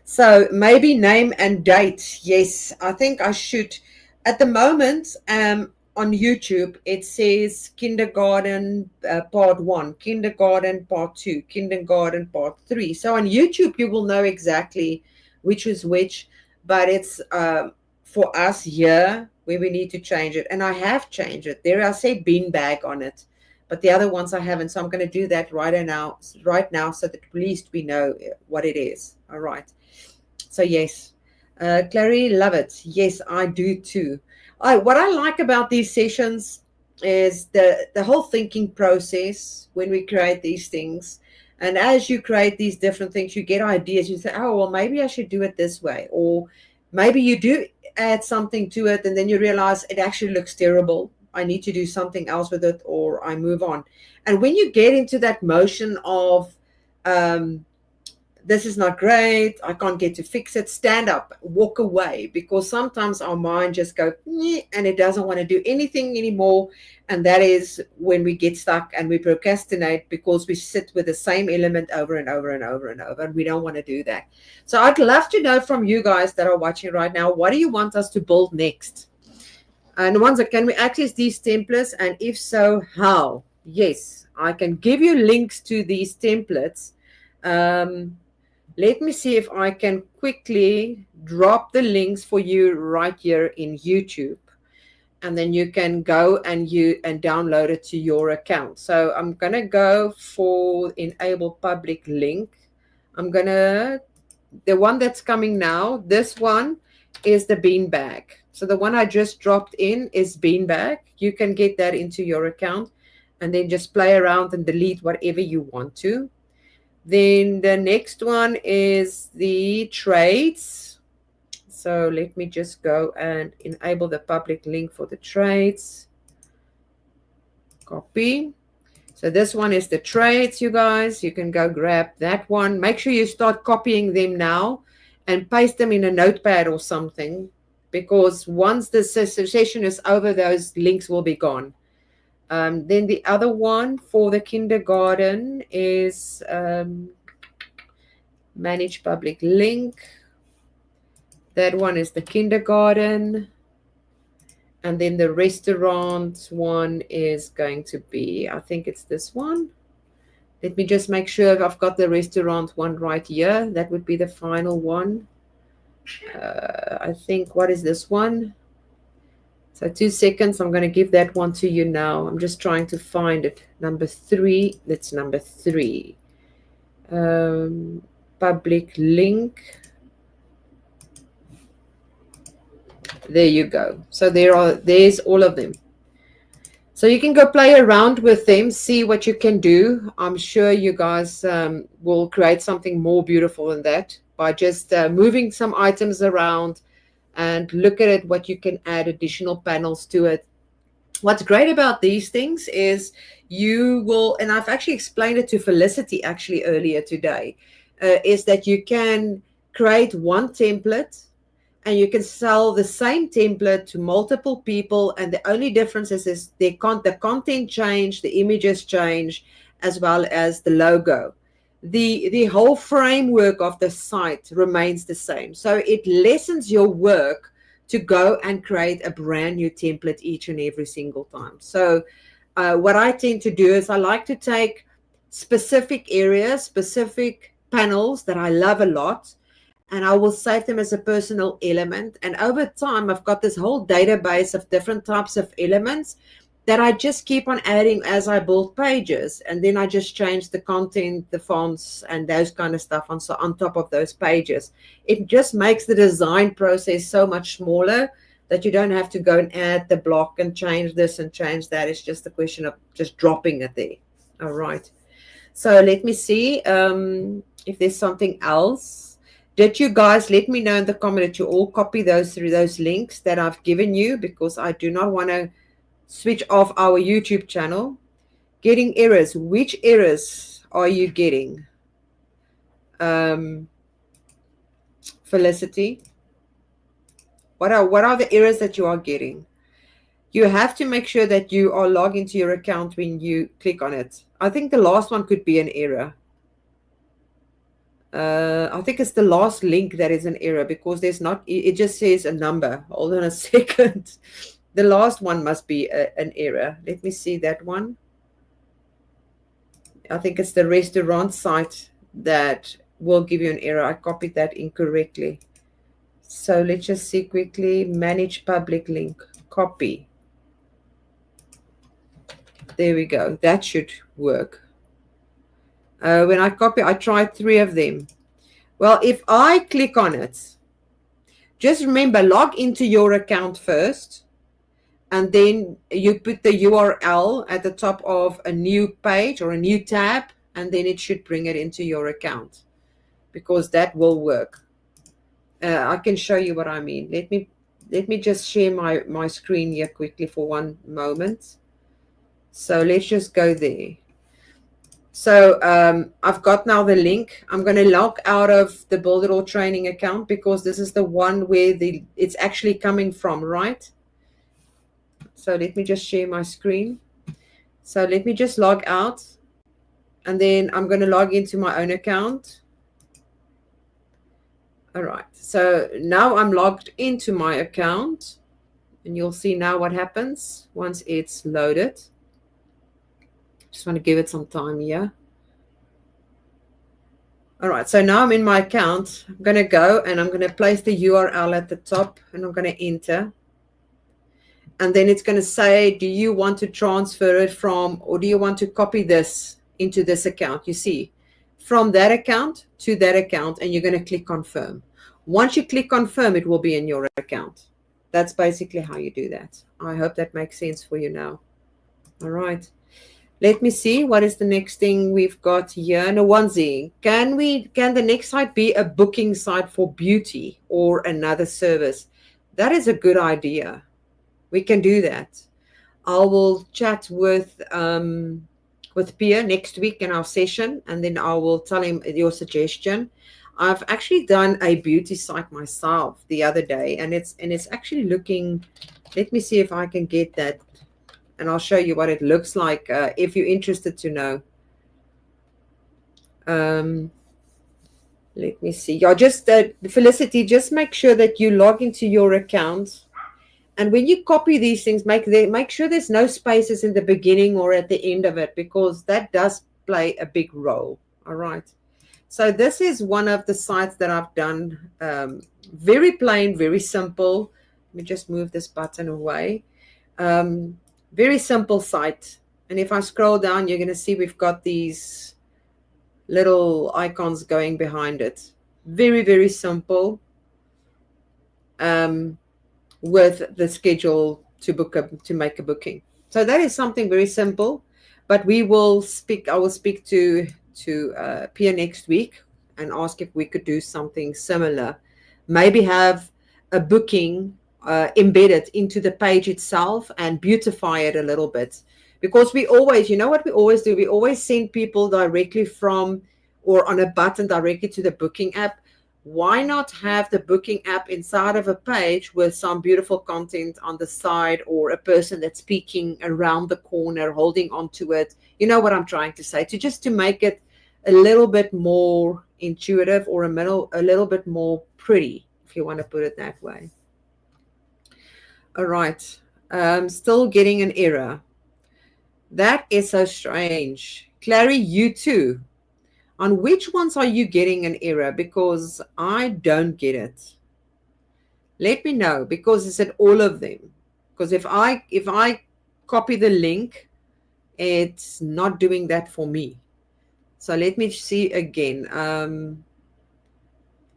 So maybe name and date. Yes, I think I should. At the moment, on YouTube, it says kindergarten part 1, kindergarten part 2, kindergarten part 3. So on YouTube, you will know exactly which is which, but it's for us here where we need to change it. And I have changed it. There I say beanbag on it, but the other ones I haven't. So I'm going to do that right now so that at least we know what it is. All right. So yes, Clary, love it. Yes, I do too. What I like about these sessions is the whole thinking process when we create these things. And as you create these different things, you get ideas. You say, oh, well, maybe I should do it this way. Or maybe you do add something to it and then you realize it actually looks terrible. I need to do something else with it, or I move on. And when you get into that motion of, this is not great, I can't get to fix it, stand up, walk away, because sometimes our mind just goes and it doesn't want to do anything anymore. And that is when we get stuck and we procrastinate because we sit with the same element over and over and over and over, and we don't want to do that. So I'd love to know from you guys that are watching right now, what do you want us to build next? And once again, can we access these templates? And if so, how? Yes, I can give you links to these templates. Let me see if I can quickly drop the links for you right here in YouTube. And then you can go and download it to your account. So I'm going to go for enable public link. The one that's coming now, this one is the beanbag. So the one I just dropped in is beanbag. You can get that into your account. and then just play around and delete whatever you want to. Then the next one is the trades. So let me just go and enable the public link for the trades. Copy. So this one is the trades, you guys. You can go grab that one. Make sure you start copying them now and paste them in a notepad or something, because once the session is over, those links will be gone. Then the other one for the kindergarten is manage public link. That one is the kindergarten. And then the restaurant one is going to be, I think it's this one. Let me just make sure I've got the restaurant one right here. That would be the final one. I think, what is this one? So 2 seconds, I'm going to give that one to you now. I'm just trying to find it. Number 3, that's number 3. Public link. There you go. So there's all of them. So you can go play around with them, see what you can do. I'm sure you guys will create something more beautiful than that by just moving some items around and look at it, what you can add additional panels to it. What's great about these things is you will, and I've actually explained it to Felicity actually earlier today, is that you can create one template and you can sell the same template to multiple people, and the only difference is the content change, the images change, as well as the logo. The whole framework of the site remains the same. So it lessens your work to go and create a brand new template each and every single time. So what I tend to do is I like to take specific areas, specific panels that I love a lot, and I will save them as a personal element. And over time, I've got this whole database of different types of elements that I just keep on adding as I build pages. And then I just change the content, the fonts, and those kind of stuff on top of those pages. It just makes the design process so much smaller that you don't have to go and add the block and change this and change that. It's just a question of just dropping it there. All right. So let me see if there's something else. Did you guys let me know in the comment that you all copy those through those links that I've given you, because I do not want to switch off our YouTube channel. Getting errors. Which errors are you getting? Felicity, what are the errors that you are getting? You have to make sure that you are logged into your account when you click on it. I think the last one could be an error. I think it's the last link that is an error, because there's not, it just says a number. Hold on a second. The last one must be an error. Let me see that one. I think it's the restaurant site that will give you an error. I copied that incorrectly. So let's just see quickly. Manage public link. Copy. There we go. That should work. When I copy, I tried 3 of them. Well, if I click on it, just remember, log into your account first, and then you put the URL at the top of a new page or a new tab, and then it should bring it into your account, because that will work. I can show you what I mean. Let me just share my screen here quickly for one moment. So let's just go there. So I've got now the link. I'm going to log out of the Builderall training account, because this is the one where it's actually coming from, right? So let me just share my screen. So let me just log out, and then I'm going to log into my own account. All right. So now I'm logged into my account, and you'll see now what happens once it's loaded. Just want to give it some time here. All right, so now I'm in my account. I'm going to go and I'm going to place the URL at the top, and I'm going to enter. And then it's going to say, do you want to transfer it from, or do you want to copy this into this account? You see, from that account to that account, and you're going to click confirm. Once you click confirm, it will be in your account. That's basically how you do that. I hope that makes sense for you now. All right. Let me see, what is the next thing we've got here? Nawanzi, can the next site be a booking site for beauty or another service? That is a good idea. We can do that. I will chat with Pierre next week in our session, and then I will tell him your suggestion. I've actually done a beauty site myself the other day, and it's actually looking. Let me see if I can get that, and I'll show you what it looks like if you're interested to know. Um, Let me see. Yeah, just Felicity, just make sure that you log into your account. And when you copy these things, make sure there's no spaces in the beginning or at the end of it, because that does play a big role. All right. So this is one of the sites that I've done. Very plain, very simple. Let me just move this button away. Very simple site. And if I scroll down, you're going to see we've got these little icons going behind it. Very, very simple. With the schedule to make a booking. So that is something very simple, but I will speak to Pia next week and ask if we could do something similar. Maybe have a booking embedded into the page itself and beautify it a little bit. Because we always, you know what we always do? We always send people directly from or on a button directly to the booking app. Why not have the booking app inside of a page with some beautiful content on the side, or a person that's speaking around the corner holding onto it? You know what I'm trying to say, to make it a little bit more intuitive, or a little bit more pretty, if you want to put it that way. All right. Still getting an error. That is so strange. Clary, you too. On which ones are you getting an error? Because I don't get it. Let me know, because it's at all of them. Because if I copy the link, it's not doing that for me. So let me see again.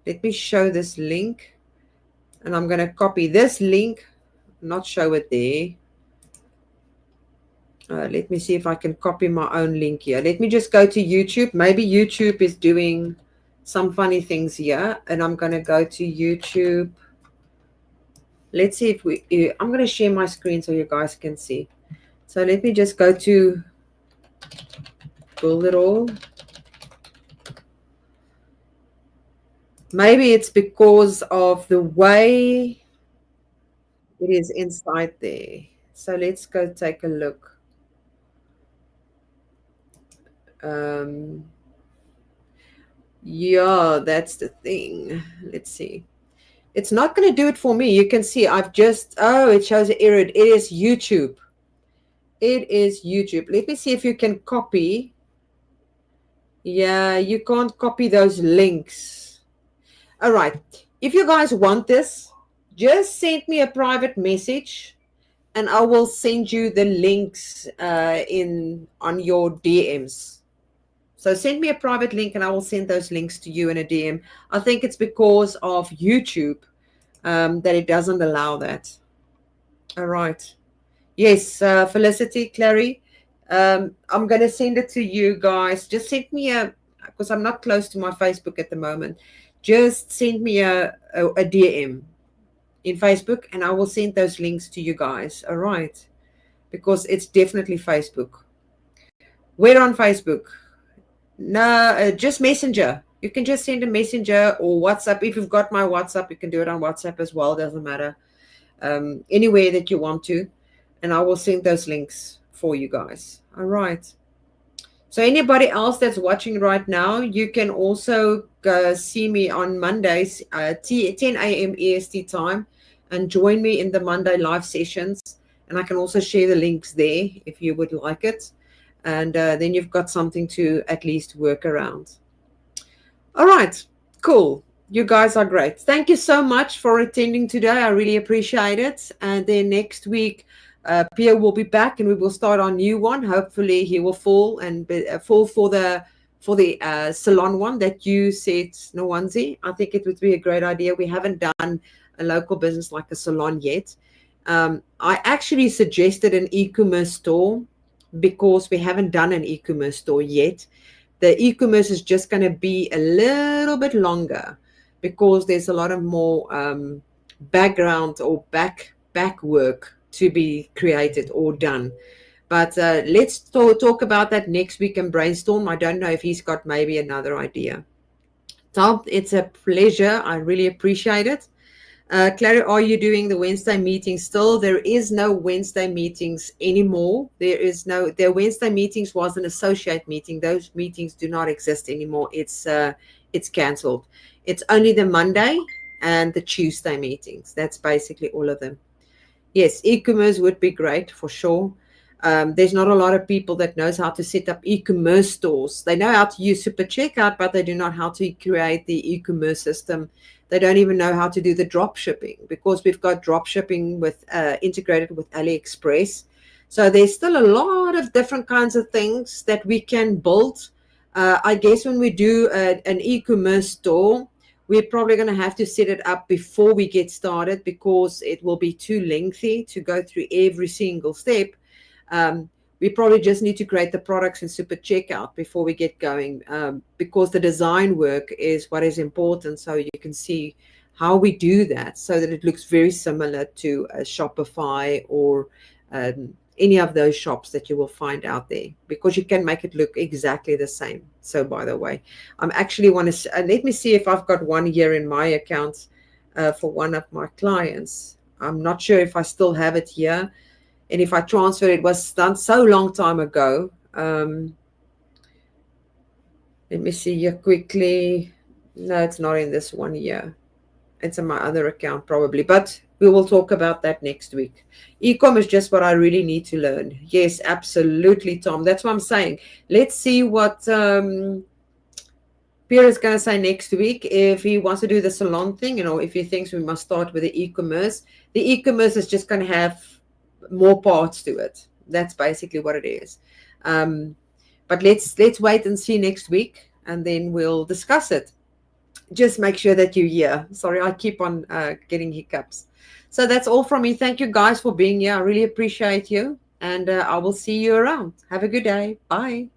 Let me show this link, and I'm going to copy this link, not show it there. Let me see if I can copy my own link here. Let me just go to YouTube. Maybe YouTube is doing some funny things here. And I'm going to go to YouTube. Let's see if I'm going to share my screen so you guys can see. So let me just go to Builderall. Maybe it's because of the way it is inside there. So let's go take a look. Yeah, that's the thing. Let's see. It's not going to do it for me. You can see it shows an error. It is YouTube. It is YouTube. Let me see if you can copy. Yeah, you can't copy those links. All right. If you guys want this, just send me a private message and I will send you the links on your DMs. So send me a private link and I will send those links to you in a DM. I think it's because of YouTube that it doesn't allow that. All right. Yes, Felicity, Clary, I'm going to send it to you guys. Just send me because I'm not close to my Facebook at the moment. Just send me a DM in Facebook and I will send those links to you guys. All right. Because it's definitely Facebook. We're on Facebook. No, just Messenger. You can just send a Messenger or WhatsApp. If you've got my WhatsApp, you can do it on WhatsApp as well. Doesn't matter. Anywhere that you want to. And I will send those links for you guys. All right. So anybody else that's watching right now, you can also see me on Mondays, 10 a.m. EST time, and join me in the Monday live sessions. And I can also share the links there if you would like it. And then you've got something to at least work around. All right, cool. You guys are great. Thank you so much for attending today. I really appreciate it. And then next week, Pierre will be back and we will start our new one. Hopefully he will fall for the salon one that you said, Nwanzi. I think it would be a great idea. We haven't done a local business like a salon yet. I actually suggested an e-commerce store because we haven't done an e-commerce store yet. The e-commerce is just going to be a little bit longer because there's a lot of more background or back work to be created or done. But let's talk about that next week and brainstorm. I don't know if he's got maybe another idea. Tom, it's a pleasure. I really appreciate it. Clary, are you doing the Wednesday meeting still? There is no Wednesday meetings anymore. The Wednesday meetings was an associate meeting. Those meetings do not exist anymore. It's cancelled. It's only the Monday and the Tuesday meetings. That's basically all of them. Yes, e-commerce would be great for sure. There's not a lot of people that knows how to set up e-commerce stores. They know how to use super checkout, but they do not how to create the e-commerce system. They don't even know how to do the drop shipping because we've got drop shipping with integrated with AliExpress. So there's still a lot of different kinds of things that we can build. I guess when we do an e-commerce store, we're probably going to have to set it up before we get started because it will be too lengthy to go through every single step. We probably just need to create the products in super checkout before we get going because the design work is what is important. So you can see how we do that so that it looks very similar to a Shopify or any of those shops that you will find out there, because you can make it look exactly the same. So by the way, I'm actually want to let me see if I've got one here in my account for one of my clients. I'm not sure if I still have it here. And if I transfer it, was done so long time ago. Let me see here quickly. No, it's not in this one here. It's in my other account probably, but we will talk about that next week. E-com is just what I really need to learn. Yes, absolutely, Tom. That's what I'm saying. Let's see what Pierre is going to say next week. If he wants to do the salon thing, if he thinks we must start with the e-commerce. The e-commerce is just going to have more parts to it. That's basically what it is. But let's wait and see next week, and then we'll discuss it. Just make sure that you're here. Sorry, I keep on getting hiccups. So that's all from me. Thank you guys for being here. I really appreciate you, and I will see you around. Have a good day. Bye.